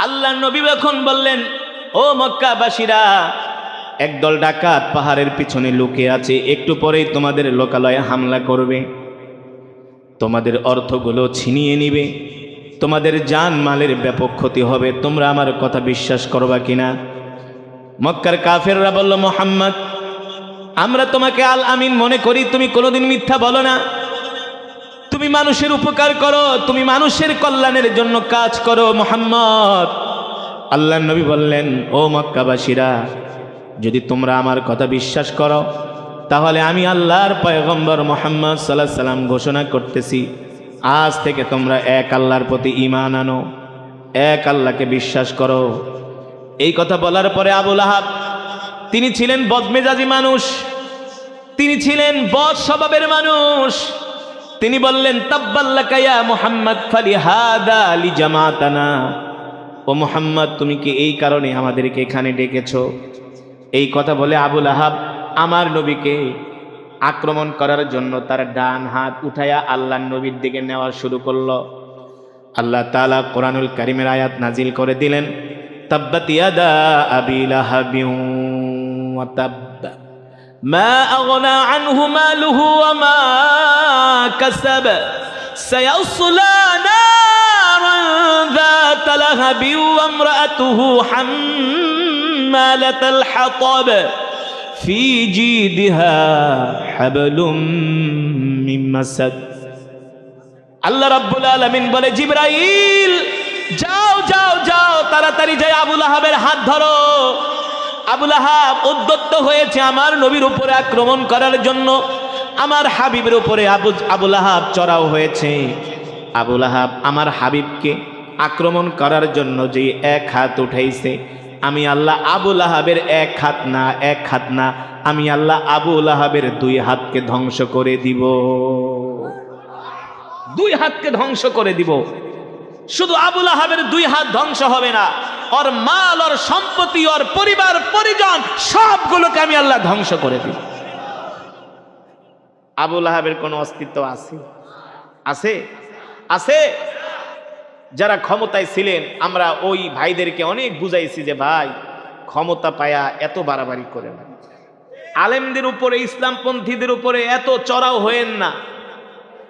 আল্লাহর নবী এখন বললেন, ও মক্কাবাসীরা, একদল ডাকাত পাহাড়ের পিছনে লুকিয়ে আছে, একটু পরেই তোমাদের লোকালয়ে হামলা করবে, তোমাদের অর্থগুলো ছিনিয়ে নিবে, তোমাদের জান মালের ব্যাপক ক্ষতি হবে। তোমরা আমার কথা বিশ্বাস করবা কিনা? মক্কার কাফেররা বলল, মুহাম্মদ, আমরা তোমাকে আল আমিন মনে করি, তুমি কোনোদিন মিথ্যা বলো না, তুমি মানুষের উপকার করো, তুমি মানুষের কল্যাণের জন্য কাজ করো মুহাম্মদ। আল্লাহর নবী বললেন, ও মক্কাবাসীরা, যদি তোমরা আমার কথা বিশ্বাস করো, তাহলে আমি আল্লাহর পয়গম্বর মুহাম্মদ সাল্লাল্লাহু আলাইহি সাল্লাম ঘোষণা করতেছি, আজ থেকে তোমরা এক আল্লাহর প্রতি ঈমান আনো, এক আল্লাহকে বিশ্বাস করো। এই কথা বলার পরে আবু লাহাব, তিনি ছিলেন বদমেজাজি মানুষ, তিনি ছিলেন বদ স্বভাবের মানুষ, তিনি বললেন, তাব্বাল্লাকা ইয়া মুহাম্মদ ফালিহাদা লিজামাতানা। ও মুহাম্মদ, তুমি কি এই কারণে আমাদেরকে এখানে ডেকেছো? এই কথা বলে আবু লাহাব আমার নবীকে আক্রমণ করার জন্য তার ডান হাত উঠায়া আল্লাহর নবীর দিকে নেওয়া শুরু করলো। আল্লাহ তাআলা কোরআনুল কারীমের আয়াত নাজিল করে দিলেন, তাব্বাত ইয়াদা আবি লাহাবিন ওয়া তাব্বা মা আগনা আনহু মালুহু ওয়া মা কাসাব সায়াসলা নারান যাত লাহাবি ওয়া ইমরাতুহু হাম্মালাতাল হাতাব ফি জিদিহা হাবলুম মিন মাসাদ। আল্লাহ রাব্বুল আলামিন বলে, জিবরাইল, যাও যাও যাও, তাড়াতাড়ি যাই আবু লাহাবের হাত ধরো। আবু লাহাব উদ্যত হয়েছে আমার নবীর উপরে আক্রমণ করার জন্য, আমার হাবিবের উপরে আবু লাহাব চড়াও হয়েছে। আবু লাহাব আমার হাবিবকে আক্রমণ করার জন্য যে এক হাত উঠাইছে, আমি আল্লাহ আবু লাহাবের এক হাত না, আমি আল্লাহ আবু লাহাবের দুই হাতকে ধ্বংস করে দিব, দুই হাতকে ধ্বংস করে দিব। শুধু আবু লাহাবের দুই হাত ধ্বংস হবে না, ওর মাল, ওর সম্পত্তি, ওর পরিবার পরিজন সবগুলোকে আমি আল্লাহ ধ্বংস করে দিব। আবু লাহাবের কোনো অস্তিত্ব আছে? আছে? আছে। যারা ক্ষমতায় ছিলেন, আমরা ওই ভাইদেরকে অনেক বুঝাইছি যে ভাই, ক্ষমতা পায়া এত বাড়াবাড়ি করে না, আলেমদের উপরে, ইসলামপন্থীদের উপরে এত চড়াও হয়েন না,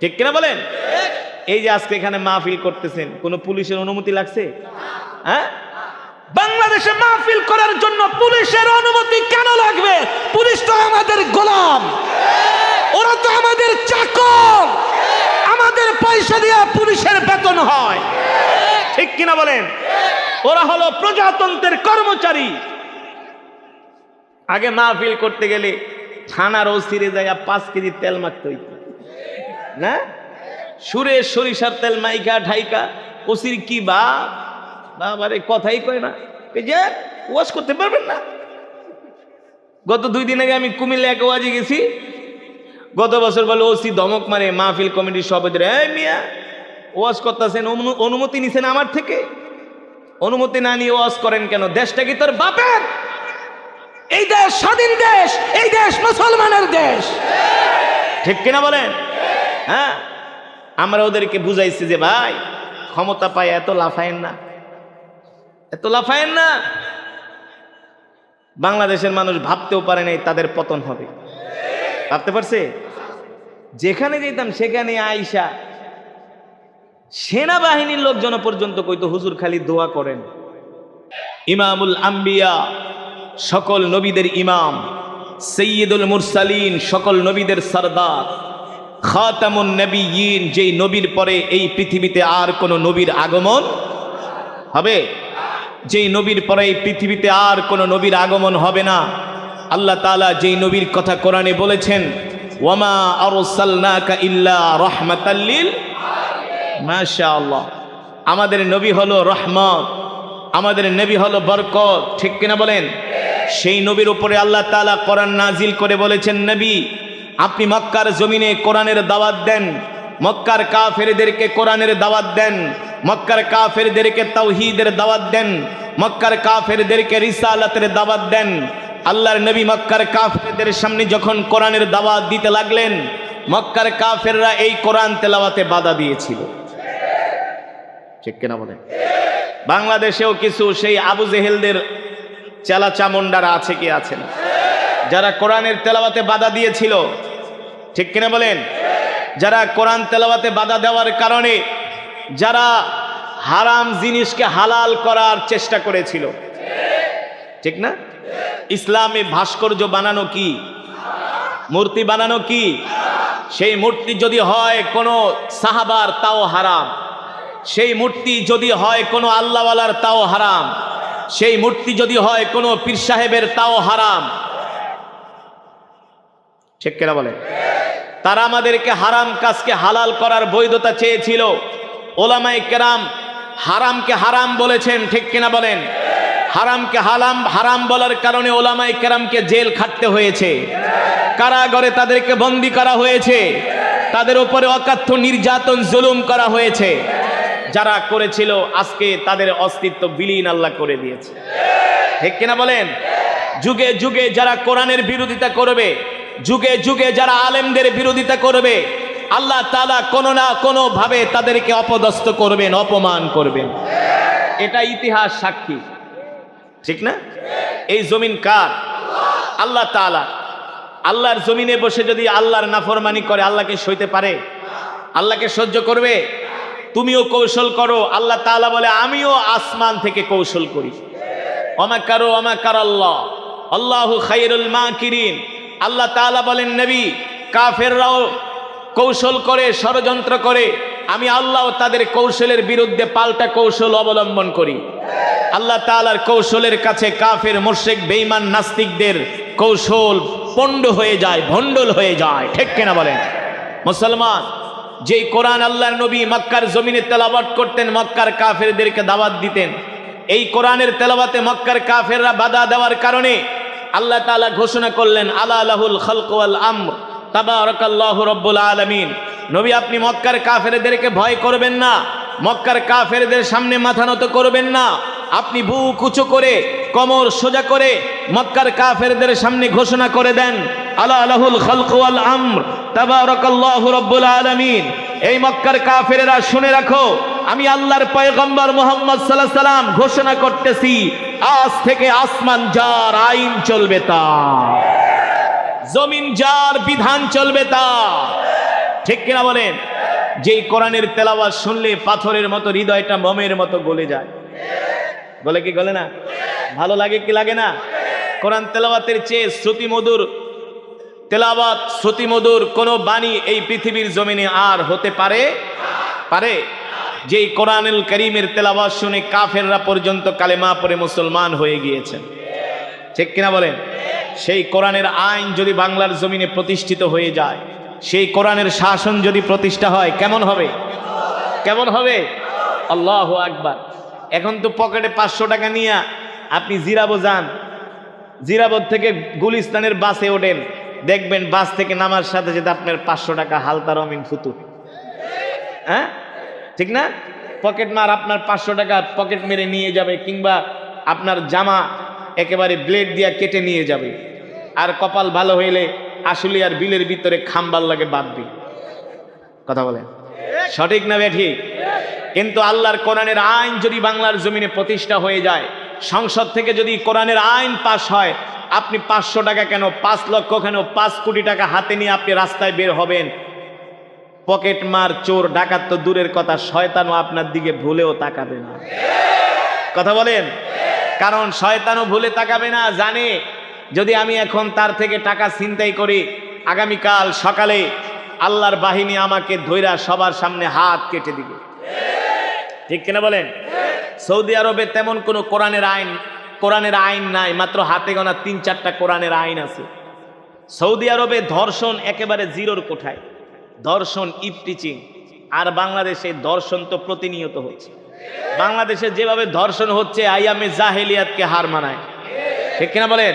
ঠিক কিনা বলেন? এই যে আজকে এখানে মাহফিল করতেছেন, কোনো পুলিশের অনুমতি লাগছে? হ্যাঁ, বাংলাদেশে মাহফিল করার জন্য পুলিশের অনুমতি কেন লাগবে? পুলিশ তো আমাদের গোলাম, ওরা তো আমাদের চাকর, আমাদের পয়সা দিয়ে পুলিশের বেতন হয়, ঠিক কিনা বলেন? ওরা হলো প্রজাতন্ত্রের কর্মচারী। আগে মাহফিল করতে গেলে থানার ওসিরে যায় 5 কেজি তেল মাখতে হইত না, সুরে সরিষার তেল মাইকা ঢাইকা, ওসির কি বাবারে কথাই কয় না, এই যে ওয়াজ করতে পারবেন না। গত 2 দিন আগে আমি কুমিল্লা এক ওয়াজে গেছি, গত বছর বলে ওসি ধমক মারে মাহফিল কমিটির সভাপতি, এই মিয়া ওয়াজ করতেছেন, অনুমতি নিছেন আমার থেকে? অনুমতি না নিয়ে ওয়াজ করেন কেন? দেশটা কি তোর বাপের? এই দেশ স্বাধীন দেশ, এই দেশ মুসলমানের দেশ, ঠিক কিনা বলেন? হ্যাঁ, আমরা ওদেরকে বুঝাইছি যে ভাই, ক্ষমতা পায় এত লাফায়েন না, এত লাফায়েন না। বাংলাদেশের মানুষ ভাবতেও পারে নাই তাদের পতন হবে, ভাবতে পারছে? যেখানে যেতাম সেখানে আইসা সেনাবাহিনীর লোকজন পর্যন্ত কইতো, হুজুর খালি দোয়া করেন। ইমামুল আম্বিয়া, সকল নবীদের ইমাম, সৈয়দুল মুরসালিন, সকল নবীদের সরদার, খাতামুন নবিয়্যিন, যেই নবীর পরে এই পৃথিবীতে আর কোনো নবীর আগমন হবে, যেই নবীর পরে এই পৃথিবীতে আর কোনো নবীর আগমন হবে না। আল্লাহ তাআলা যেই নবীর কথা কোরআনে বলেছেন, ওয়ামা আরসালনাকা ইল্লা রাহমাতাল লিল আলামিন, মাশাআল্লাহ, আমাদের নবী হলো রহমত, আমাদের নবী হলো বরকত, ঠিক কিনা বলেন? সেই নবীর উপরে আল্লাহ তাআলা কোরআন নাজিল করে বলেছেন, নবী আপনি মক্কার জমিনে কোরআনের দাওয়াত দেন, মক্কার কাফেরদেরকে কোরআনের দাওয়াত দেন, মক্কার কাফেরদেরকে তাওহীদের দাওয়াত দেন, মক্কার কাফেরদেরকে রিসালাতের দাওয়াত দেন। আল্লাহর নবী মক্কার কাফেরদের সামনে যখন কোরআনের দাওয়াত দিতে লাগলেন, মক্কার কাফেররা এই কোরআন তেলাওয়াতে বাধা দিয়েছিল, ঠিক কিনা বলেন? বাংলাদেশেও কিছু সেই আবু জেহেলদের চেলা চামুন্ডারা আছে কি আছে না, যারা কোরআনের তেলাওয়াতে বাধা দিয়েছিল, ঠিক কিনা বলেন? যারা কোরআন তেলাওয়াতে বাধা দেওয়ার কারণে যারা হারাম জিনিসকে হালাল করার চেষ্টা করেছিল, ঠিক না? ইসলামে ভাস্কর্য বানানো কি, মূর্তি বানানো কি? সেই মূর্তি যদি হয় কোনো সাহাবার তাও হারাম, সেই মূর্তি যদি হয় কোনো আল্লাহওয়ালার তাও হারাম, সেই মূর্তি যদি হয় কোনো পীর সাহেবের তাও হারাম, ঠিক কিনা বলে? তারা আমাদেরকে হারাম কাজকে হালাল করার বৈধতা চেয়েছিল। ওলামায়ে কেরাম হারামকে হারাম বলেছেন, ঠিক কিনা বলেন? হারামকে হারাম বলার কারণে ওলামায়ে কেরামকে জেল খাটতে হয়েছে, কারাগারে তাদেরকে বন্দী করা হয়েছে, তাদের উপরে অকাথ্য নির্যাতন জুলুম করা হয়েছে। যারা করেছিল আজকে তাদের অস্তিত্ব বিলীন আল্লাহ করে দিয়েছে, ঠিক কিনা বলেন? যুগে যুগে যারা কোরআনের বিরোধিতা করবে, যুগে যুগে যারা আলেমদের বিরোধিতা করবে, আল্লাহ তাআলা কোনো না কোনো ভাবে তাদেরকে অপদস্থ করবেন, অপমান করবেন। এটা ইতিহাস সাক্ষী, ঠিক না? এই জমিন কার? আল্লাহ তাআলা। আল্লাহর জমিনে বসে যদি আল্লাহর নাফরমানি করে, আল্লাহকে সইতে পারে? আল্লাহকে সহ্য করবে? তুমিও কৌশল করো, আল্লাহ তাআলা বলে আমিও আসমান থেকে কৌশল করি। ওমাকারু ওমাকারাল্লাহ আল্লাহু খায়রুল মাকিরিন। আল্লাহ তাআলা বলেন, নবী, কাফেররাও কৌশল করে, ষড়যন্ত্র করে, আমি আল্লাহ তাদের কৌশলের বিরুদ্ধে পাল্টা কৌশল অবলম্বন করি। আল্লাহ তাআলার কৌশলের কাছে কাফের, মুশরিক, বেঈমান, নাস্তিকদের কৌশল পণ্ড হয়ে যায়, ভণ্ডুল হয়ে যায়, ঠিক কিনা বলেন? মুসলমান, যেই কোরআন আল্লাহর নবী মক্কার জমিনে তেলাওয়াত করতেন, মক্কার কাফেরদেরকে দাওয়াত দিতেন, এই কোরআনের তেলাওয়াতে মক্কার কাফেররা বাধা দেওয়ার কারণে আল্লাহ তাআলা ঘোষণা করলেন, আলা লাহুল খালক ওয়াল আমর তাবারাকাল্লাহু রব্বুল আলামিন। নবী, আপনি মক্কার কাফেরদেরকে ভয় করবেন না, মক্কার কাফেরদের সামনে মাথা নত করবেন না, আপনি বুক উঁচু করে, কোমর সোজা করে মক্কার কাফেরদের সামনে ঘোষণা করে দেন, আলা লাহুল খালক ওয়াল আমর তাবারাকাল্লাহু রব্বুল আলামিন। এই মক্কার কাফেরেরা শুনে রাখো, আমি আল্লাহর পয়গম্বর মুহাম্মদ সাল্লাল্লাহু আলাইহি সাল্লাম ঘোষণা করতেছি, আজ থেকে আসমান যার, আইন চলবে তার, জমিন যার, বিধান চলবে তার, ঠিক কিনা বলেন? যেই কোরআনের তেলাওয়াত শুনলে পাথরের মতো হৃদয়টা মোমের মতো গলে যায়। গলে কি গলে না? ভালো লাগে কি লাগে না? কোরআন তেলাওয়াতের চেয়ে শ্রুতিমধুর তেলাওয়াত, শ্রুতিমধুর কোন বাণী এই পৃথিবীর জমিনে আর হতে পারে? যেই কোরআনুল কারীমের তেলাওয়াত শুনে কাফেররা পর্যন্ত কালেমা পড়ে মুসলমান হয়ে গিয়েছেন, ঠিক কিনা বলেন? সেই কোরআনের আইন যদি বাংলার জমিনে প্রতিষ্ঠিত হয়ে যায়, সেই কোরআনের শাসন যদি প্রতিষ্ঠা হয়, কেমন হবে? কেমন হবে? আল্লাহু আকবার। এখন তো পকেটে 500 টাকা নিয়ে আপনি জিরাবো যান, জিরাবত থেকে গুলিস্তানের বাসে ওঠেন, দেখবেন বাস থেকে নামার সাথে সাথে আপনার 500 টাকা হালতা রমিন ফুতুর, হ্যাঁ, ঠিক না? পকেট মার আপনার 500 টাকা পকেট মেরে নিয়ে যাবে, কিংবা আপনার জামা একেবারে ব্লেড দিয়া কেটে নিয়ে যাবে। আর কপাল ভালো হইলে আসলে আর বিলের ভিতরে খাম্বার লাগে বাঁধবে। কথা বলেন, সঠিক না বেঠিক? কিন্তু আল্লাহর কোরআনের আইন যদি বাংলার জমিনে প্রতিষ্ঠা হয়ে যায়, সংসদ থেকে যদি কোরআনের আইন পাশ হয়, আপনি 500 টাকা কেন, 5 লক্ষ কেন, 5 কোটি টাকা হাতে নিয়ে আপনি রাস্তায় বের হবেন, পকেট মার, চোর, ডাকাত তো দূরের কথা, শয়তানও আপনার দিকে ভুলেও তাকাবে না। কথা বলেন? কারণ শয়তানও ভুলে তাকাবে না, জানে যদি আমি এখন তার থেকে টাকা ছিনতাই করি, আগামীকাল সকালে আল্লাহর বাহিনী আমাকে ধইরা সবার সামনে হাত কেটে দিবে, ঠিক কিনা বলেন? সৌদি আরবে তেমন কোনো কোরআনের আইন নাই, মাত্র হাতে গোনা 3-4টা কোরআনের আইন আছে। সৌদি আরবে ধর্ষণ একেবারে জিরোর কোঠায়, ধর্ষণ, ইফটিচিং। আর বাংলাদেশে ধর্ষণ তো প্রতিনিয়ত হচ্ছে। বাংলাদেশে যেভাবে ধর্ষণ হচ্ছে, আইয়ামে জাহেলিয়াতকে হার মানায়, ঠিক কিনা বলেন?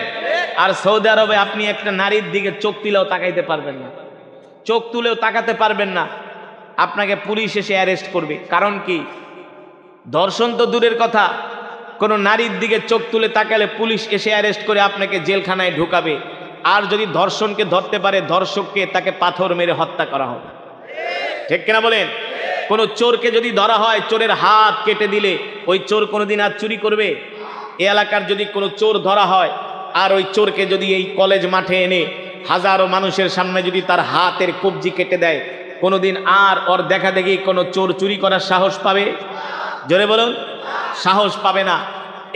আর সৌদি আরবে আপনি একটা নারীর দিকে চোখ তুলেও তাকাইতে পারবেন না, চোখ তুলেও তাকাতে পারবেন না, আপনাকে পুলিশ এসে অ্যারেস্ট করবে। কারণ কি? ধর্ষণ তো দূরের কথা, কোনো নারীর দিকে চোখ তুলে তাকালে পুলিশ এসে অ্যারেস্ট করে আপনাকে জেলখানায় ঢুকাবে। আর যদি ধর্ষণকে ধরতে পারে, ধর্ষককে তাকে পাথর মেরে হত্যা করা হবে, ঠিক কিনা বলেন? কোনো চোরকে যদি ধরা হয়, চোরের হাত কেটে দিলে ওই চোর কোনোদিন আর চুরি করবে? এই এলাকার যদি কোনো চোর ধরা হয় আর ওই চোরকে যদি এই কলেজ মাঠে এনে হাজারো মানুষের সামনে যদি তার হাতের কবজি কেটে দেয়, কোনোদিন আর ওর দেখা দেখি কোনো চোর চুরি করার সাহস পাবে? জোরে বলুন, সাহস পাবে না।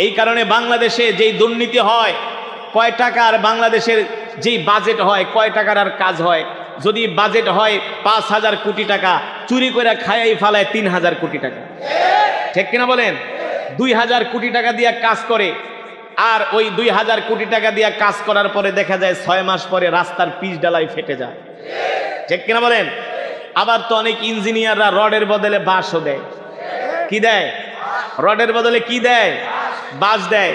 এই কারণে বাংলাদেশে যেই দুর্নীতি হয়, কয় টাকার বাংলাদেশের যেই বাজেট হয়, কয় টাকার আর কাজ হয়? যদি বাজেট হয় 5,000 কোটি টাকা, চুরি করে খায়াই ফালায় 3,000 কোটি টাকা। ঠিক কিনা বলেন? 2,000 কোটি টাকা দিয়ে কাজ করে, আর ওই 2,000 কোটি টাকা দিয়ে কাজ করার পরে দেখা যায় 6 মাস পরে রাস্তার পিচ ডালাই ফেটে যায়। ঠিক কিনা বলেন? আবার তো অনেক ইঞ্জিনিয়াররা রডের বদলে বাঁশও দেয়। কি দেয়? রডের বদলে কি দেয়? বাঁশ দেয়।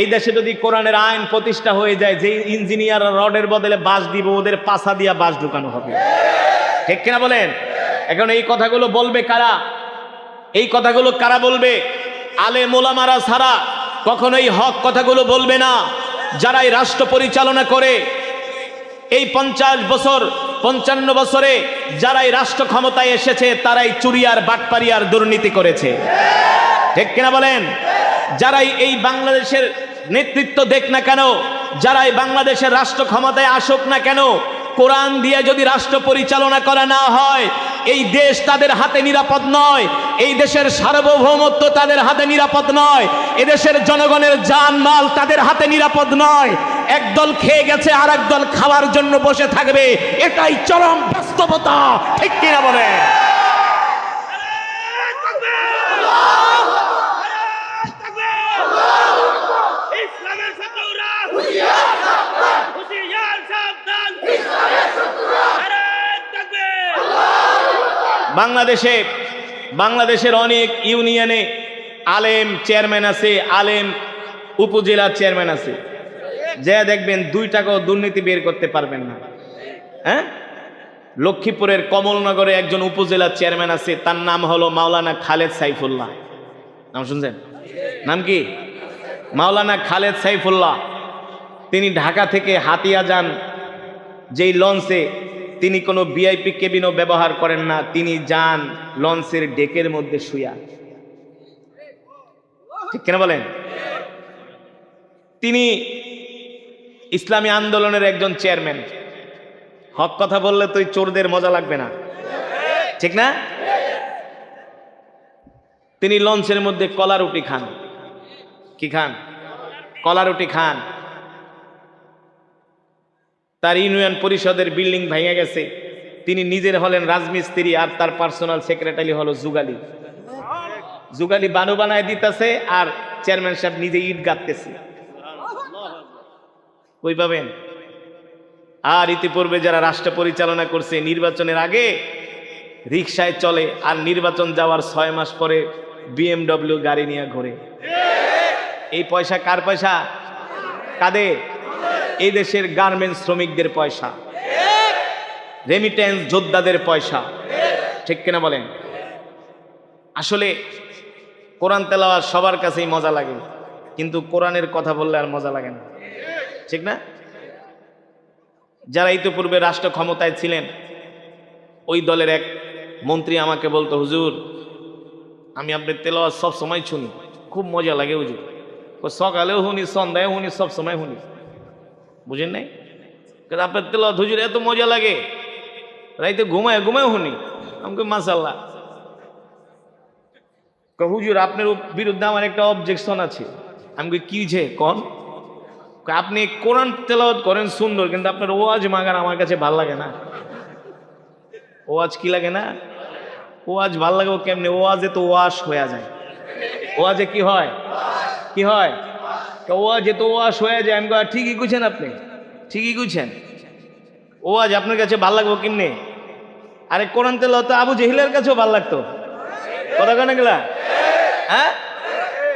এই দেশে যদি কোরআনের আইন প্রতিষ্ঠা হয়ে যায়, যে ইঞ্জিনিয়াররা রডের বদলে বাঁশ দিব, ওদের পাছা দিয়া বাঁশ ঢুকানো হবে। ঠিক কিনা বলেন? এখন এই কথাগুলো বলবে কারা? এই কথাগুলো কারা বলবে? আলেম ওলামারা ছাড়া কখনোই হক কথাগুলো বলবে না। যারা এই রাষ্ট্র পরিচালনা করে, এই 50 বছর 55 বছরে যারা এই রাষ্ট্র ক্ষমতায় এসেছে, তারাই চুরি আর বাটপারি আর দুর্নীতি করেছে। ঠিক কিনা বলেন? যারাই এই বাংলাদেশের নেতৃত্ব দেখ না কেন, যারাই বাংলাদেশের রাষ্ট্র ক্ষমতায় আসুক না কেন, কোরআন দিয়ে যদি রাষ্ট্র পরিচালনা করা না হয়, এই দেশ তাদের হাতে নিরাপদ নয়। এই দেশের সার্বভৌমত্ব তাদের হাতে নিরাপদ নয়। এদেশের জনগণের জান মাল তাদের হাতে নিরাপদ নয়। একদল খেয়ে গেছে, আর একদল খাওয়ার জন্য বসে থাকবে। এটাই চরম বাস্তবতা। ঠিক কিনা বলেন? বাংলাদেশের অনেক ইউনিয়নে আলেম চেয়ারম্যান আছে, আলেম উপজেলা চেয়ারম্যান আছে, যে দেখবেন 2 টাকাও দুর্নীতি বের করতে পারবেন না। হ্যাঁ, লক্ষ্মীপুরের কমলনগরে একজন উপজেলা চেয়ারম্যান আছে, তার নাম হলো মাওলানা খালেদ সাইফুল্লাহ। নাম শুনছেন? নাম কি? মাওলানা খালেদ সাইফুল্লাহ। তিনি ঢাকা থেকে হাতিয়া যান যেই লঞ্চে, তিনি কোনো ভিআইপি কেবিনও ব্যবহার করেন না। তিনি যান লঞ্চের ডেকের মধ্যে শুয়া। ঠিক কিনা বলেন? তিনি ইসলামী আন্দোলনের একজন চেয়ারম্যান। হক কথা বললে তো চোরদের মজা লাগবে না, ঠিক না? তিনি লঞ্চের মধ্যে কলা রুটি খান। কি খান? কলা রুটি খান। তার ইউনিয়ন পরিষদের বিল্ডিং ভেঙে গেছে। তিনি নিজের হলেন রাজমিস্ত্রি, আর তার পার্সোনাল সেক্রেটারি হলো যুগালি। যুগালি বানু বানায় দিতেছে, আর চেয়ারম্যান সাহেব নিজে ইট গাঁথতেছে। কই পাবেন? আর ইতিপূর্বে যারা রাষ্ট্র পরিচালনা করছে, নির্বাচনের আগে রিকশায় চলে, আর নির্বাচন যাওয়ার 6 মাস পরে BMW গাড়ি নিয়ে ঘোরে। এই পয়সা কার পয়সা? কাদের? এই দেশের গার্মেন্টস শ্রমিকদের পয়সা, রেমিটেন্স যোদ্ধাদের পয়সা। ঠিক কিনা বলেন? আসলে কোরআন তেলাওয়াত সবার কাছেই মজা লাগে, কিন্তু কোরআনের কথা বললে আর মজা লাগে না, ঠিক না? যারা ইতিপূর্বে রাষ্ট্র ক্ষমতায় ছিলেন, ওই দলের এক মন্ত্রী আমাকে বলতো, হুজুর আমি আপনার তেলাওয়াত সব সময় শুনি, খুব মজা লাগে হুজুর। সকালেও শুনি, সন্ধ্যায় শুনি, সব সময় শুনি। বুঝেন নাই? আপনার তেলাওয়াত হুজুর এত মজা লাগে, রাইতে ঘুমায় শুনি। আমাকে মাশাআল্লাহ। হুজুর আপনার বিরুদ্ধে আমার একটা অবজেকশন আছে। আমি কি যে কোন? আপনি কোরআন তেলাওয়াত করেন সুন্দর, কিন্তু আপনার ওয়াজ মাগান আমার কাছে ভাল লাগে না। ওয়াজ কি লাগে না? ওয়াজ ভাল লাগে কেমনে? ওয়াজে তো ওয়াশ হয়ে যায়। ওয়াজে কি হয়? কি হয়? ওয়াজে তো ওয়াশ হয়ে যায়। আমি ঠিকই কইছেন, আপনি ঠিকই কইছেন। ওয়াজ আপনার কাছে ভাল লাগবো কেমনে? আরে কোরআন তেলাওয়াত তো আবু জেহেলের কাছেও ভাল লাগতো। কথা কেন গেলা? হ্যাঁ,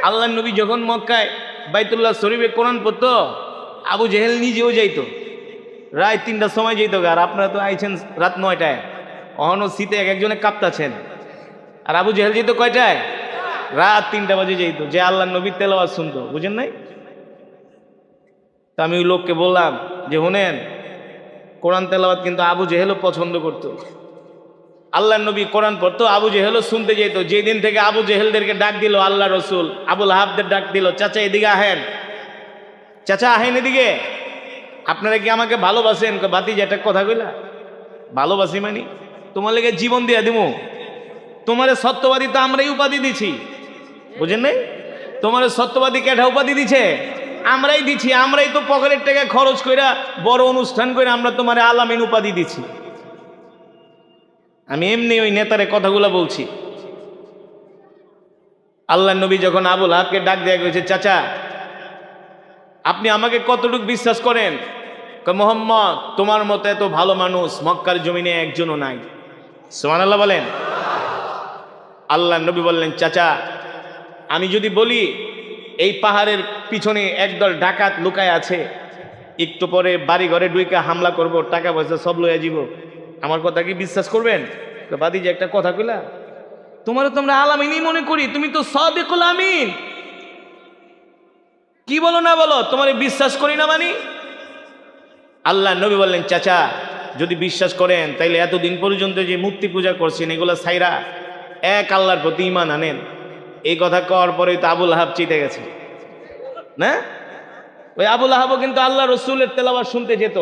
আল্লাহ নবী যখন মক্কায় বাইতুল্লাহ শরীফে কোরআন পড়তো, আবু জেহেল নিজেও যাইতো, রাত 3টার সময় যাইতো। আর আপনারা তো আইছেন রাত 9টায়, অহনো শীতে এক একজনে কাঁপতাছেন। আর আবু জেহেল যেত কয়টায়? রাত 3টা বাজে যাইতো, যে আল্লাহ নবীর তেলাওয়াত শুনতো। বুঝেন নাই? তো আমি ওই লোককে বললাম যে শুনেন, কোরআন তেলাওয়াত কিন্তু আবু জেহেলও পছন্দ করতো। আল্লাহ নবী কোরআন পড়তো, আবু জেহেলও শুনতে যেত। যেদিন থেকে আবু জেহেলদেরকে ডাক দিল আল্লাহ রসুল, আবুল আহাবদের ডাক দিল, চাচা এদিকে আহেন, চাচা আহেন এদিকে, আপনারা কি আমাকে ভালোবাসেন? বাতি যে একটা কথা কইলা, ভালোবাসি মানে তোমার লেগে জীবন দিয়া দিব। তোমার সত্যবাদী তো আমরাই উপাধি দিছি, বুঝেন নাই? তোমার সত্যবাদী কেটা উপাধি দিছে? আমরাই দিছি। আমরাই তো পকেটের টাকা খরচ কইরা বড় অনুষ্ঠান করে আমরা তোমার আলামিন উপাধি দিছি। আমি এমনি ওই নেতারে কথাগুলো বলছি। আল্লাহ নবী যখন আবুল আহাবকে ডাক দেয়া গেছে, চাচা আপনি আমাকে কতটুকু বিশ্বাস করেন? মোহাম্মদ তোমার মতো এত ভালো মানুষ মক্কার জমিনে একজনও নাই। সুবহানাল্লাহ বলেন। আল্লাহ নবী বললেন, চাচা আমি যদি বলি এই পাহাড়ের পিছনে একদল ডাকাত লুকায় আছে, একটু পরে বাড়ি ঘরে ডুইকা হামলা করব, টাকা পয়সা সব লইয়া যাব, আমার কথা কি বিশ্বাস করবেন? বাদি যে একটা কথা কইলা, তোমারও তোমরা আলামিনই মনে করি, তুমি তো সাদিকুল আমিন, কি বলো না বলো, তোমার বিশ্বাস করি না মানি? আল্লাহ নবী বললেন, চাচা যদি বিশ্বাস করেন তাইলে এতদিন পর্যন্ত যে মূর্তি পূজা করছেন এগুলো সাইরা এক আল্লাহর প্রতি ঈমান আনেন। এই কথা কওয়ার পরেই তো আবুল আহাব চিতে গেছে না? ওই আবুল আহাবও কিন্তু আল্লাহ রসুলের তেলাওয়াত শুনতে যেত,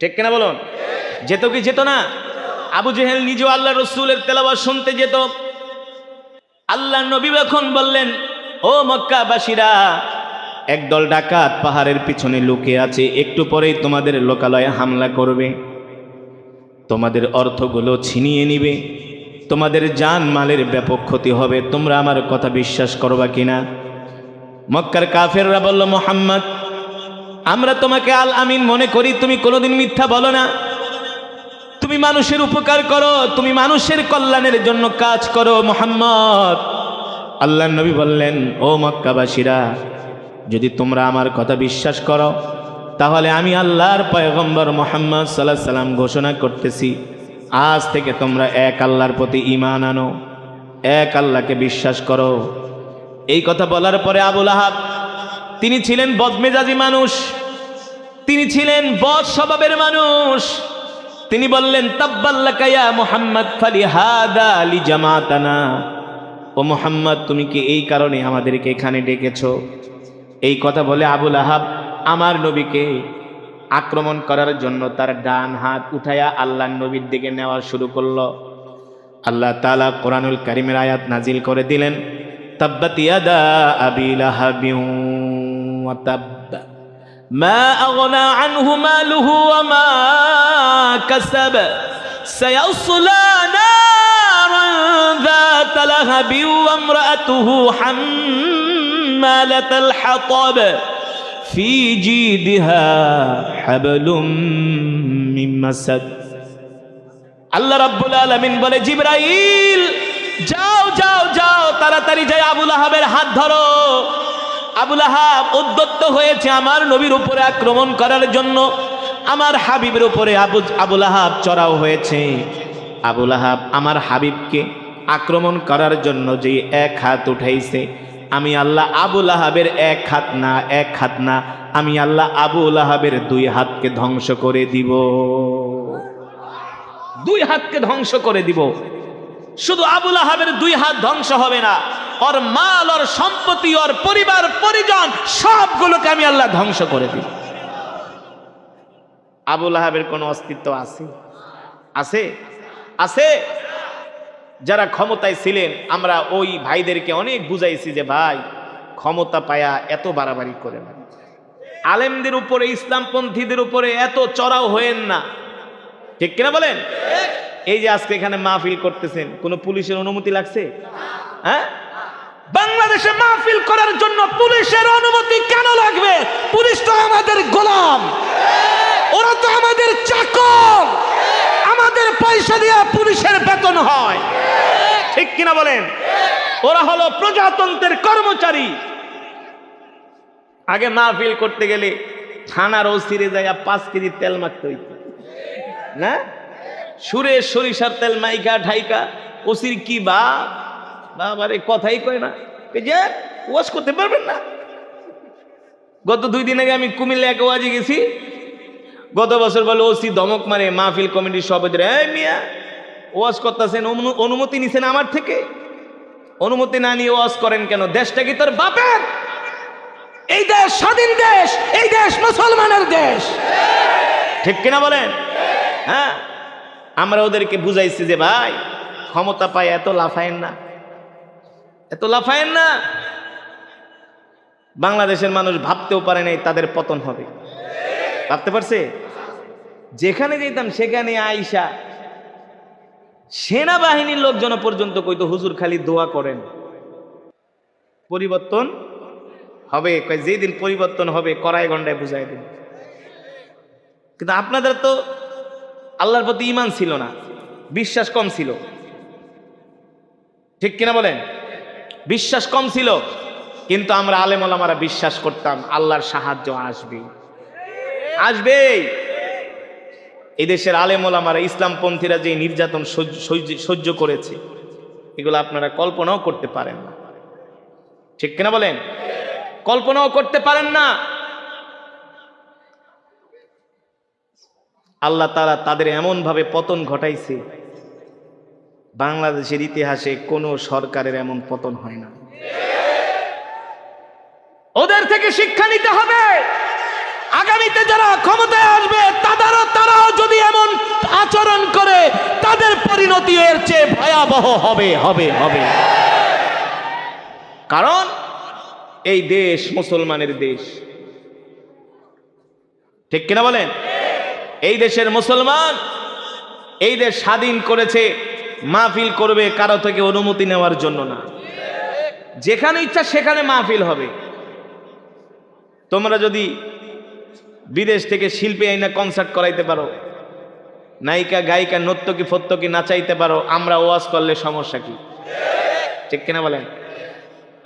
ঠিক কিনা বলুন? যেত কি যেত না? আবু জেহেল নিজেও আল্লাহ রসুলের তেলাওয়াত শুনতে যেত। আল্লাহ নবী এখন বললেন, ও মক্কাবাসীরা, একদল ডাকাত পাহাড়ের পিছনে লুকিয়ে আছে, একটু পরেই তোমাদের লোকালয়ে হামলা করবে, তোমাদের অর্থগুলো ছিনিয়ে নিবে, তোমাদের জান মালের ব্যাপক ক্ষতি হবে। তোমরা আমার কথা বিশ্বাস করবা কিনা? মক্কার কাফেররা বলল, মুহাম্মদ আমরা তোমাকে আল আমিন মনে করি, তুমি কোনোদিন মিথ্যা বলো না, তুমি মানুষের উপকার করো, তুমি মানুষের কল্যাণের জন্য কাজ করো মুহাম্মদ। আল্লাহ নবী বললেন, ও মক্কাবাসীরা, যদি তোমরা আমার কথা বিশ্বাস করো তাহলে আমি আল্লাহর পয়গম্বর মুহাম্মদ সাল্লাল্লাহু আলাইহি সাল্লাম ঘোষণা করতেছি, আজ থেকে তোমরা এক আল্লাহর প্রতি ঈমান আনো, এক আল্লাহকে বিশ্বাস করো। এই কথা বলার পরে আবুল আহাব, তিনি ছিলেন বদমেজাজি মানুষ, তিনি ছিলেন বদ স্বভাবের মানুষ, তিনি বললেন, তাব্বাল্লাকা ইয়া মুহাম্মদ ফালিহাদা লিজামাতানা, ও মুহাম্মদ তুমি কি এই কারণে আমাদেরকে এখানে ডেকেছো? এই কথা বলে আবুল আহাব আমার নবীকে আক্রমণ করার জন্য তার ডান হাত উঠায়া আল্লাহ নবীর দিকে নেওয়া শুরু করলো। আল্লাহ তাআলা কোরআনুল কারীমের আয়াত নাজিল করে দিলেন, তাব্বাত ইয়াদা আবি লাহাবিন ওয়া তাব্ব মা আগনা আনহু মালুহু ওয়া মা কাসাব সায়াসলা নারান যাতা লাহাবিন ওয়া ইমরাআতুহু হাম্মালাতাল হাতাব ফি জিদিহা হাবলুম মিন মাসাদ। আল্লাহ রাব্বুল আলামিন বলে, জিবরাইল যাও যাও যাও, তাড়াতাড়ি যাই আবুল আহাবের হাত ধরো। আবুল আহাব উদ্যত হয়েছে আমার নবীর উপরে আক্রমণ করার জন্য, আমার হাবিবের উপরে আবুল আহাব চড়াও হয়েছে। আবুল আহাব আমার হাবিবকে আক্রমণ করার জন্য যে এক হাত উঠাইছে, আমি আল্লাহ আবুল আহাবের এক হাত না, আমি আল্লাহ আবুল আহাবের দুই হাতকে ধ্বংস করে দিব, দুই হাতকে ধ্বংস করে দিব। শুধু আবুল আহাবের দুই হাত ধ্বংস হবে না, ওর মাল, ওর সম্পত্তি, ওর পরিবার পরিজন সবগুলোকে আমি আল্লাহ ধ্বংস করে দিব। আবুল আহাবের কোনো অস্তিত্ব আছে? আছে? আছে? যারা ক্ষমতায় ছিলেন আমরা ওই ভাইদেরকে অনেক বুঝাইছি যে ভাই ক্ষমতা পায়া এত বাড়াবাড়ি করে না, আলেমদের উপরে, ইসলামপন্থীদের উপরে এত চড়াও হয়েন না, ঠিক কিনা বলেন? এই যে আজকে এখানে মাহফিল করতেছেন, কোন পুলিশের অনুমতি লাগছে? হ্যাঁ, বাংলাদেশে মাহফিল করার জন্য পুলিশের অনুমতি কেন লাগবে? পুলিশ তো আমাদের গোলাম, ওরা তো আমাদের চাকর, আমাদের পয়সা দিয়ে পুলিশের বেতন হয়, ঠিক কিনা বলেন? ওরা হলো প্রজাতন্ত্রের কর্মচারী। আগে মাহফিল করতে গেলে থানার ওসিরে যায় 5 কেজি তেল মাখতে হইত না, সুরে সরিষার তেল মাইকা ঢাইকা, ওসির কি বাবারে কথাই কয় না, যে ওয়াজ করতে পারবেন না। গত 2 দিন আগে আমি কুমিল্লা এক ওয়াজে গেছি, গত বছর বলে ওসি ধমক মারে মাহফিল কমিটির সভাপতি, এই মিয়া ওয়াজ করতেছেন, অনুমতি নিছেন আমার থেকে? অনুমতি না নিয়ে ওয়াজ করেন কেন? দেশটা কি তোর বাপের? এই দেশ স্বাধীন দেশ, এই দেশ মুসলমানের দেশ, ঠিক কিনা বলেন? হ্যাঁ, আমরা ওদেরকে বুঝাইছি যে ভাই ক্ষমতা পায় এত লাফায়েন না, এত লাফায়েন না। বাংলাদেশের মানুষ ভাবতেও পারে নাই তাদের পতন হবে। ভাবতে পারছে? যেখানে যেতাম সেখানে আইসা সেনাবাহিনীর লোকজন পর্যন্ত কইতো হুজুর খালি দোয়া করেন, পরিবর্তন হবে। যেদিন পরিবর্তন হবে কড়াই গন্ডায় বুঝাই দিন। কিন্তু আপনাদের তো আল্লাহর প্রতি ঈমান ছিল না, বিশ্বাস কম ছিল, ঠিক কিনা বলেন? বিশ্বাস কম ছিল, কিন্তু আমরা আলেম ওলামারা বিশ্বাস করতাম আল্লাহর সাহায্য আসবে, আসবেই। এই দেশের আলেম ওলামারা, ইসলামপন্থীরা যে নির্যাতন সহ্য করেছে, এগুলো আপনারা কল্পনাও করতে পারেন না, ঠিক কিনা বলেন? কল্পনাও করতে পারেন না। আল্লাহ তাআলা তাদের এমন ভাবে পতন ঘটাইছে, বাংলাদেশের ইতিহাসে কোনো সরকারের এমন পতন হয় না। ওদের থেকে শিক্ষা নিতে হবে। আগামীতে যারা ক্ষমতায় আসবে তারাও যদি এমন আচরণ করে, তাদের পরিণতি এর চেয়ে ভয়াবহ হবে হবে হবে। কারণ এই দেশ মুসলমানের দেশ, ঠিক কিনা বলেন? এই দেশের মুসলমান, এই দেশ স্বাধীন করেছে মাহফিল করবে কারো থেকে অনুমতি নেওয়ার জন্য না। যেখানে ইচ্ছা সেখানে মাহফিল হবে। তোমরা যদি বিদেশ থেকে শিল্পী আইনা কনসার্ট করাইতে পারো, নায়িকা গায়িকা নর্তকী ফত্তকী নাচাইতে পারো, আমরা ওয়াজ করলে সমস্যা কি? ঠিক কিনা বলেন?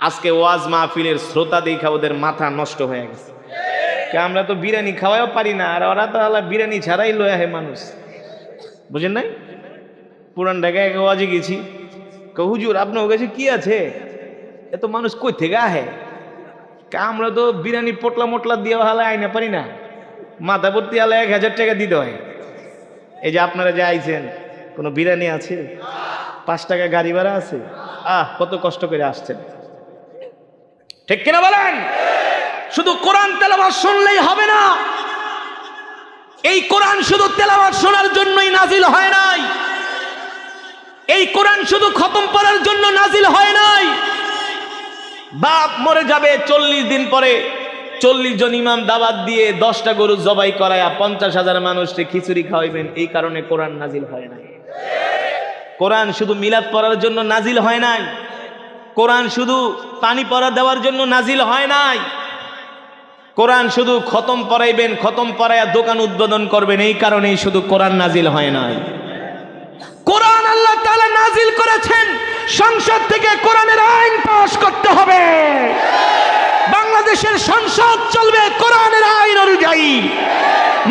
আজকে ওয়াজ মাহফিলের শ্রোতা দেখা ওদের মাথা নষ্ট হয়ে গেছে। আমরা তো বিরিয়ানি খাওয়াও পারি না, আর ওরা তো আল্লাহ বিরিয়ানি ছাড়াই লয়ে আহে মানুষ, বুঝেন নাই? পুরান ঢাকায় এক ওয়াজে গেছি, হুজুর আপনার কাছে কি আছে, এত মানুষ কই থেকে আহে? আমরা তো বিরিয়ানি পোটলা মোটলা দিয়ে হালে আইনা পারি না, মাথা ভর্তি হালে 1000 টাকা দিতে হয়। এই যে আপনারা যে আইছেন, কোনো বিরিয়ানি আছে? 5 টাকা গাড়ি ভাড়া আছে? কত কষ্ট করে আসছেন, ঠিক কিনা বলেন? শুধু কোরআন তেলাওয়াত শুনলেই হবে না। এই কোরআন শুধু তেলাওয়াত শোনার জন্যই নাজিল হয় নাই। এই কোরআন শুধু খতম পড়ার জন্য নাজিল হয় নাই। বাপ মরে যাবে 40 দিন পরে 40 জন ইমাম দাওয়াত দিয়ে 10টা গরু জবাই করায়া 50,000 মানুষকে খিচুড়ি খাওয়াইবেন, এই কারণে কোরআন নাজিল হয় নাই। কোরআন শুধু মিলাদ পড়ার জন্য নাজিল হয় নাই। কোরআন শুধু পানি পড়া দেওয়ার জন্য নাজিল হয় নাই। কোরআন শুধু খতম পড়াইবেন, খতম পড়াইয়া দোকান উদ্বোধন করবেন, এই কারণেই শুধু কোরআন নাজিল হয় নাই। কোরআন আল্লাহ তাআলা নাজিল করেছেন, সংসদ থেকে কোরআনের আইন পাস করতে হবে। বাংলাদেশের সংসদ চলবে কোরআনের আইন অনুযায়ী,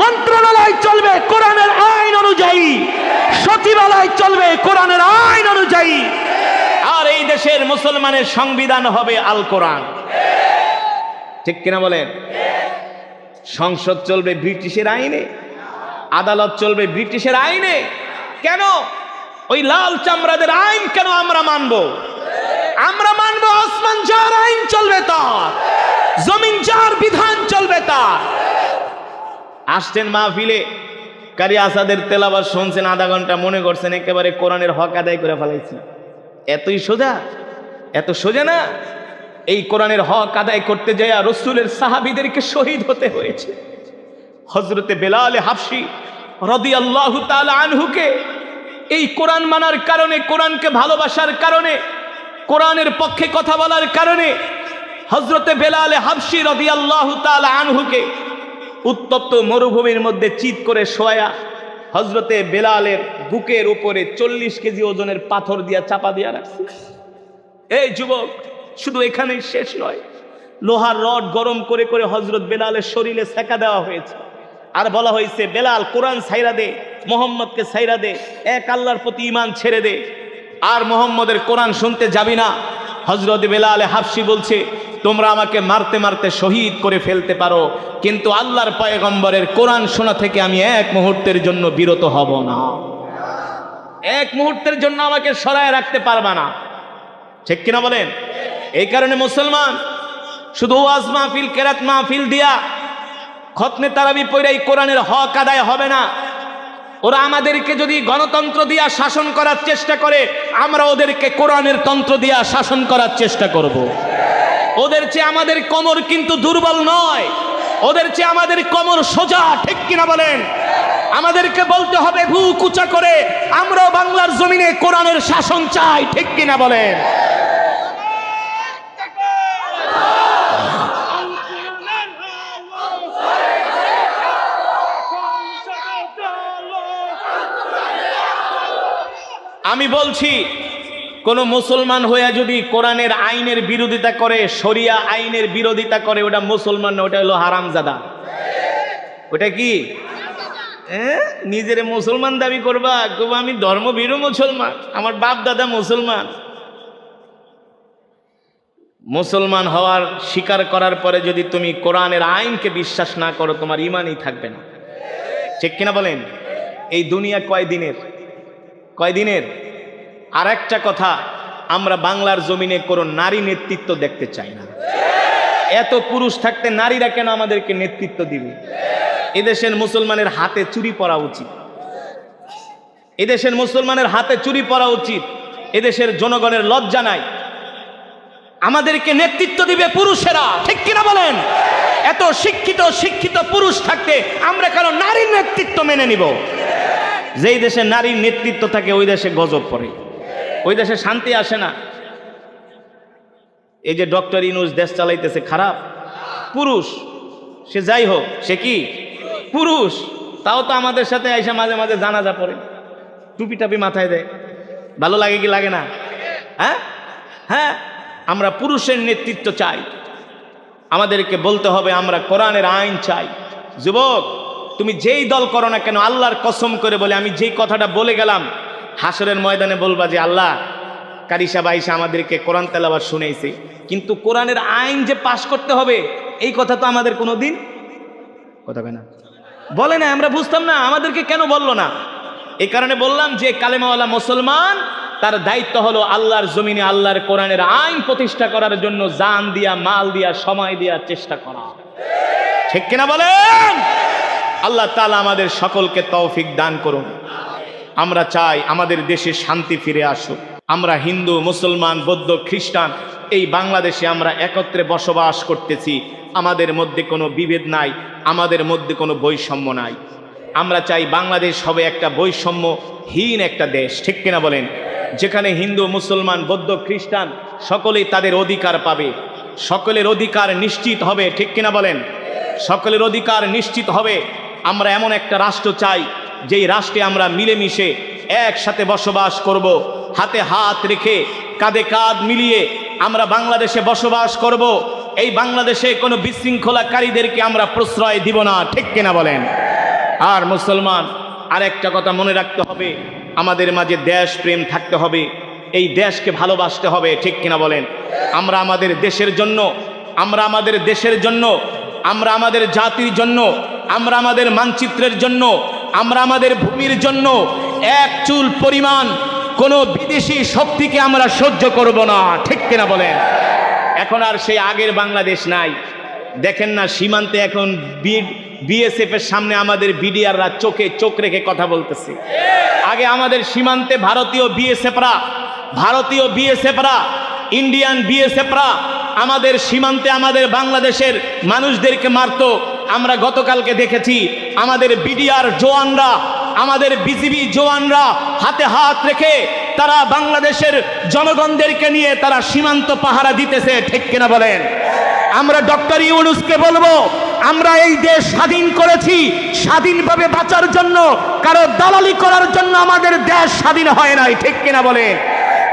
মন্ত্রণালয় চলবে কোরআনের আইন অনুযায়ী, সচিবালয় চলবে কোরআনের আইন অনুযায়ী। আর এই দেশের মুসলমানের সংবিধান হবে আল কোরআন, ঠিক কিনা বলেন? সংসদ চলবে ব্রিটিশের আইনে, আদালত চলবে ব্রিটিশের আইনে। কেন ওই লাল চামড়াদের আইন কেন আমরা মানব? আমরা মানব আসমান যার আইন চলবে তার, জমিন যার বিধান চলবে তার। আসছেন মাহফিলে, কারি আসাদের তেলাওয়াত শুনছেন আধা ঘন্টা, মনে করছেন একেবারে কোরআনের হক আদায় করে ফেলাইছি। এতই সোজা? এত সোজা না। এই কোরআনের হক আদায় করতে যায় রাসূলের সাহাবীদেরকে শহীদ হতে হয়েছে। হযরতে বেলাল হাবশী রাদিয়াল্লাহু তাআলা আনহুকে এই কোরআন মানার কারণে, কোরআনকে ভালোবাসার কারণে, কোরআনের পক্ষে কথা বলার কারণে হযরতে বেলাল হাবশী রাদিয়াল্লাহু তাআলা আনহুকে উত্তপ্ত মরুভূমির মধ্যে চিৎ করে শোয়া হযরতে বেলালের বুকের উপরে 40 কেজি ওজনের পাথর দিয়া চাপা দিয়া রাখছে। এই যুবক, শুধু এখানেই শেষ নয়, লোহার রড গরম করে করে হযরত বেলালের শরীরে সেকা দেওয়া হয়েছে। আর বলা হয়েছে, বেলাল কোরআন ছাইরা দে, মোহাম্মদকে ছাইরা দে, এক আল্লাহর প্রতি ঈমান ছেড়ে দে, আর মোহাম্মদের কোরআন শুনতে যাবি না। হযরত বেলাল হাবশী বলছে, তোমরা আমাকে মারতে মারতে শহীদ করে ফেলতে পারো, কিন্তু আল্লাহর পয়গম্বরের কোরআন শোনা থেকে আমি এক মুহূর্তের জন্য বিরত হব না। এক মুহূর্তের জন্য আমাকে সরায় রাখতে পারবা না, ঠিক কিনা বলেন? এই কারণে মুসলমান শুধু ওয়াজ মাহফিল, কেরাত মাহফিল দিয়া, খতমে তারাবি পড়াই কোরআনের হক আদায় হবে না। ওরা আমাদেরকে যদি গণতন্ত্র দিয়া শাসন করার চেষ্টা করে, আমরা ওদেরকে কোরআনের তন্ত্র দিয়া শাসন করার চেষ্টা করব। ওদের চেয়ে আমাদের কোমর কিন্তু দুর্বল নয়, ওদের চেয়ে আমাদের কোমর সোজা, ঠিক কিনা বলেন? আমাদেরকে বলতে হবে বুক উঁচা করে, আমরাও বাংলার জমিনে কোরআনের শাসন চাই, ঠিক কিনা বলেন? আমি বলছি, কোন মুসলমান হয়ে যদি কোরআনের আইনের বিরোধিতা করে, শরিয়া আইনের বিরোধিতা করে, ওটা মুসলমান না, ওটা হলো হারামজাদা। ওটা কি? নিজের মুসলমান দাবি করবা, আমি ধর্মভীরু মুসলমান, আমার বাপ দাদা মুসলমান। মুসলমান হওয়ার স্বীকার করার পরে যদি তুমি কোরআনের আইনকে বিশ্বাস না করো, তোমার ঈমানই থাকবে না, ঠিক কিনা বলেন? এই দুনিয়া কয়দিনের? আর একটা কথা, আমরা বাংলার জমিনে কোনো নারী নেতৃত্ব দেখতে চাই না। এত পুরুষ থাকতে নারীরা কেন আমাদেরকে নেতৃত্ব দিবে? এদেশের মুসলমানের হাতে চুরি পরা উচিত, এদেশের মুসলমানের হাতে চুরি পরা উচিত। এদেশের জনগণের লজ্জা নাই, আমাদেরকে নেতৃত্ব দিবে পুরুষেরা, ঠিক কিনা বলেন? এত শিক্ষিত পুরুষ থাকতে আমরা কেন নারীর নেতৃত্ব মেনে নিব? যেই দেশে নারীর নেতৃত্ব থাকে ওই দেশে গজব পড়ে, ওই দেশে শান্তি আসে না। এই যে ডক্টর ইউনূস দেশ চালাইতেছে, খারাপ পুরুষ, সে যাই হোক, সে কি পুরুষ, তাও তো আমাদের সাথে আইসা মাঝে মাঝে জানাজা পড়ে, টুপি টাপি মাথায় দেয়, ভালো লাগে কি লাগে না? হ্যাঁ, আমরা পুরুষের নেতৃত্ব চাই। আমাদেরকে বলতে হবে আমরা কোরআনের আইন চাই। যুবক, তুমি যেই দল করো না কেন, আল্লাহর কসম করে বলে, আমি যেই কথাটা বলে গেলাম, হাসরের ময়দানে বলবা যে আল্লাহ, কারি সাহেব আইসা আমাদেরকে কোরআন তেলাওয়াত শুনাইছে, কিন্তু কোরআনের আইন যে পাশ করতে হবে এই কথা তো আমাদের কোনোদিন কথা না বলে না। আমরা বুঝতাম না আমাদেরকে কেন বললো না। এই কারণে বললাম যে কালেমাওয়ালা মুসলমান, তার দায়িত্ব হলো আল্লাহর জমিনে আল্লাহর কোরআনের আইন প্রতিষ্ঠা করার জন্য জান দিয়া, মাল দিয়া, সময় দিয়া চেষ্টা করা, ঠিক কিনা বলেন? আল্লাহ তাআলা আমাদের সকলকে তৌফিক দান করুন। আমরা চাই আমাদের দেশে শান্তি ফিরে আসুক। আমরা হিন্দু, মুসলমান, বৌদ্ধ, খ্রিস্টান এই বাংলাদেশে আমরা একত্রে বসবাস করতেছি, আমাদের মধ্যে কোনো বিভেদ নাই, আমাদের মধ্যে কোনো বৈষম্য নাই। আমরা চাই বাংলাদেশ হবে একটা বৈষম্যহীন একটা দেশ, ঠিক কিনা বলেন? যেখানে হিন্দু, মুসলমান, বৌদ্ধ, খ্রিস্টান সকলেই তাদের অধিকার পাবে, সকলের অধিকার নিশ্চিত হবে, ঠিক কিনা বলেন? সকলের অধিকার নিশ্চিত হবে। আমরা এমন একটা রাষ্ট্র চাই যেই রাষ্ট্রে আমরা মিলেমিশে একসাথে বসবাস করব, হাতে হাত রেখে, কাঁধে কাঁধ মিলিয়ে আমরা বাংলাদেশে বসবাস করব। এই বাংলাদেশে কোনো বিশৃঙ্খলাকারীদেরকে আমরা প্রশ্রয় দিব না, ঠিক কিনা বলেন? আর মুসলমান, আরেকটা কথা মনে রাখতে হবে, আমাদের মাঝে দেশপ্রেম থাকতে হবে, এই দেশকে ভালোবাসতে হবে, ঠিক কিনা বলেন? আমরা আমাদের দেশের জন্য, আমরা আমাদের দেশের জন্য, আমরা আমাদের জাতির জন্য, আমরা আমাদের মানচিত্রের জন্য, আমরা আমাদের ভূমির জন্য এক চুল পরিমাণ কোনো বিদেশি শক্তিকে আমরা সহ্য করব না, ঠিক কিনা বলেন? এখন আর সেই আগের বাংলাদেশ নাই। দেখেন না সীমান্তে এখন বিএসএফ এর সামনে আমাদের বিডিআররা চোখে চোখ রেখে কথা বলতেছে। আগে আমাদের সীমান্তে ভারতীয় বিএসএফরা, ইন্ডিয়ান বিএসএফরা আমাদের সীমান্তে আমাদের বাংলাদেশের মানুষদেরকে মারতো। আমরা গতকালকে দেখেছি আমাদের বিডিআর জওয়ানরা, আমাদের বিজিবি জওয়ানরা হাতে হাত রেখে তারা বাংলাদেশের জনগণদেরকে নিয়ে তারা সীমান্ত পাহারা দিতেছে, ঠিক কিনা বলেন? আমরা ডক্টর ইউনূসকে বলবো, আমরা এই দেশ স্বাধীন করেছি স্বাধীনভাবে বাঁচার জন্য, কারো দালালি করার জন্য আমাদের দেশ স্বাধীন হয় নাই, ঠিক কিনা বলেন?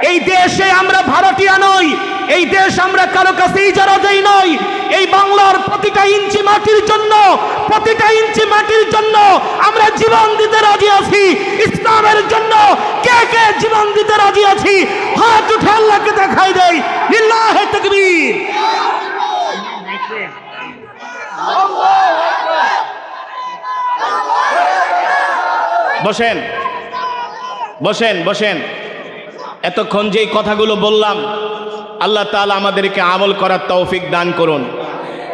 এই দেশে আমরা ভাড়াটিয়া নই, এই দেশ আমরা কারো কাছে ইজারা দেই নই। এই বাংলার প্রতিটা ইঞ্চি মাটির জন্য, প্রতিটা ইঞ্চি মাটির জন্য আমরা জীবন দিতে রাজি আছি। ইসলামের জন্য কে কে জীবন দিতে রাজি আছি? হাত উঠে আল্লাহকে দেখাই দেই। লিল্লাহি তাকবীর। বসেন। বসেন বসেন। এতক্ষণ যেই কথাগুলো বললাম, আল্লাহ তাআলা আমাদেরকে আমল করার তৌফিক দান করুন।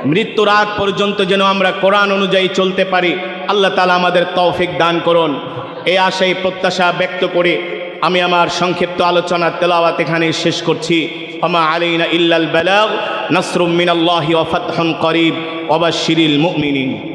মৃত্যুর আগ পর্যন্ত যেন আমরা কোরআন অনুযায়ী চলতে পারি, আল্লাহ তাআলা আমাদের তৌফিক দান করুন। এই আশাই প্রত্যাশা ব্যক্ত করে আমি আমার সংক্ষিপ্ত আলোচনা তেলাওয়াত এখানে শেষ করছি। ওমা আলাইনা ইল্লাল বালাগ, নাসরুম মিনাল্লাহি ওয়া ফাতহুন করিব ওয়া বাশশিরিল মুমিনিন।